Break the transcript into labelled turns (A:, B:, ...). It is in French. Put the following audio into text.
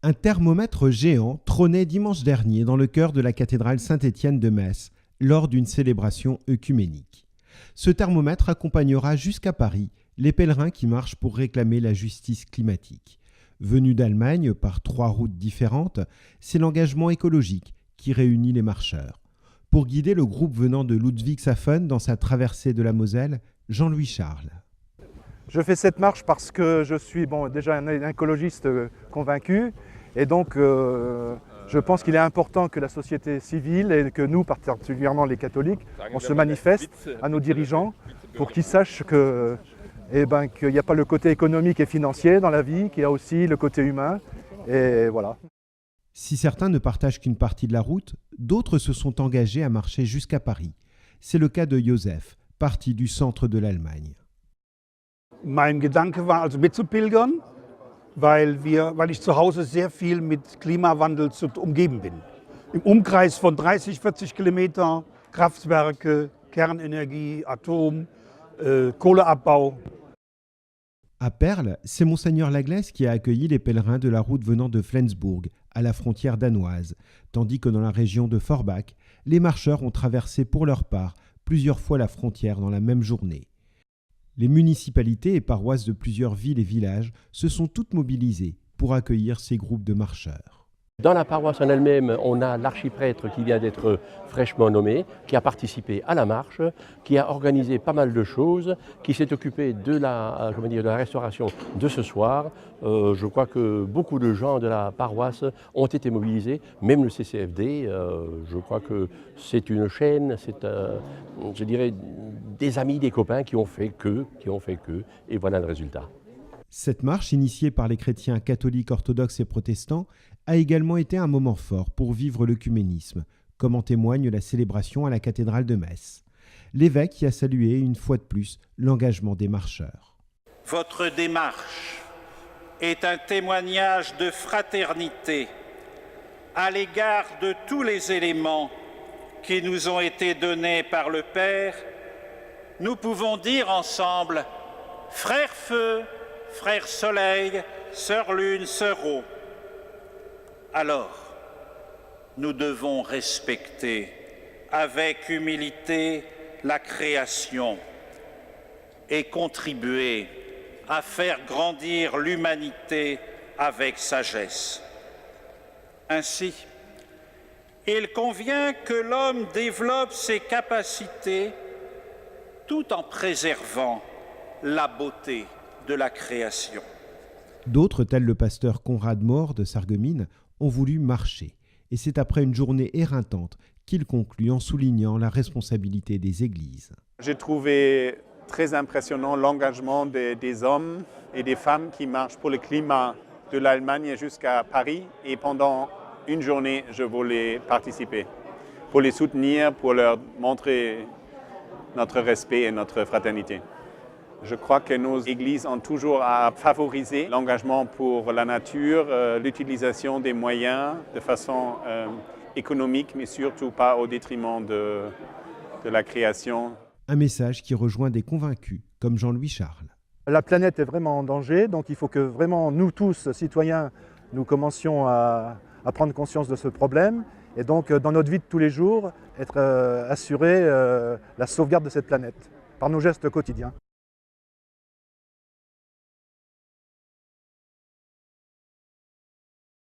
A: Un thermomètre géant trônait dimanche dernier dans le chœur de la cathédrale Saint-Étienne de Metz lors d'une célébration œcuménique. Ce thermomètre accompagnera jusqu'à Paris les pèlerins qui marchent pour réclamer la justice climatique. Venus d'Allemagne par 3 routes différentes, c'est l'engagement écologique qui réunit les marcheurs. Pour guider le groupe venant de Ludwigshafen dans sa traversée de la Moselle, Jean-Louis Charles.
B: Je fais cette marche parce que je suis déjà un écologiste convaincu et donc je pense qu'il est important que la société civile et que nous, particulièrement les catholiques, on se manifeste à nos dirigeants pour qu'ils sachent qu'il n'y a pas le côté économique et financier dans la vie, qu'il y a aussi le côté humain et voilà.
A: Si certains ne partagent qu'une partie de la route, d'autres se sont engagés à marcher jusqu'à Paris. C'est le cas de Josef, parti du centre de l'Allemagne.
C: Mein Gedanke war also mitzupilgern, weil ich zu Hause sehr viel mit Klimawandel umgeben bin. Im Umkreis von 30, 40 Kilometer Kraftwerke, Kernenergie, Atom, Kohleabbau.
A: À Perles, c'est Monseigneur Laglaise qui a accueilli les pèlerins de la route venant de Flensbourg, à la frontière danoise, tandis que dans la région de Forbach, les marcheurs ont traversé pour leur part plusieurs fois la frontière dans la même journée. Les municipalités et paroisses de plusieurs villes et villages se sont toutes mobilisées pour accueillir ces groupes de marcheurs.
D: Dans la paroisse en elle-même, on a l'archiprêtre qui vient d'être fraîchement nommé, qui a participé à la marche, qui a organisé pas mal de choses, qui s'est occupé de la restauration de ce soir. Je crois que beaucoup de gens de la paroisse ont été mobilisés, même le CCFD. Je crois que c'est une chaîne, c'est, je dirais, des amis, des copains qui ont fait que, et voilà le résultat.
A: Cette marche, initiée par les chrétiens catholiques, orthodoxes et protestants, a également été un moment fort pour vivre l'œcuménisme, comme en témoigne la célébration à la cathédrale de Metz. L'évêque y a salué une fois de plus l'engagement des marcheurs.
E: Votre démarche est un témoignage de fraternité à l'égard de tous les éléments qui nous ont été donnés par le Père. Nous pouvons dire ensemble « Frère Feu, Frère Soleil, Sœur Lune, Sœur Eau ». Alors, nous devons respecter avec humilité la création et contribuer à faire grandir l'humanité avec sagesse. Ainsi, il convient que l'homme développe ses capacités tout en préservant la beauté de la création.
A: D'autres, tels le pasteur Conrad Mohr de Sarreguemines, ont voulu marcher. Et c'est après une journée éreintante qu'il conclut en soulignant la responsabilité des églises.
F: J'ai trouvé très impressionnant l'engagement des hommes et des femmes qui marchent pour le climat de l'Allemagne jusqu'à Paris. Et pendant une journée, je voulais participer pour les soutenir, pour leur montrer notre respect et notre fraternité. Je crois que nos églises ont toujours à favoriser l'engagement pour la nature, l'utilisation des moyens de façon économique, mais surtout pas au détriment de la création.
A: Un message qui rejoint des convaincus, comme Jean-Louis Charles.
B: La planète est vraiment en danger, donc il faut que vraiment nous tous, citoyens, nous commencions à prendre conscience de ce problème et donc dans notre vie de tous les jours, être assurés la sauvegarde de cette planète par nos gestes quotidiens.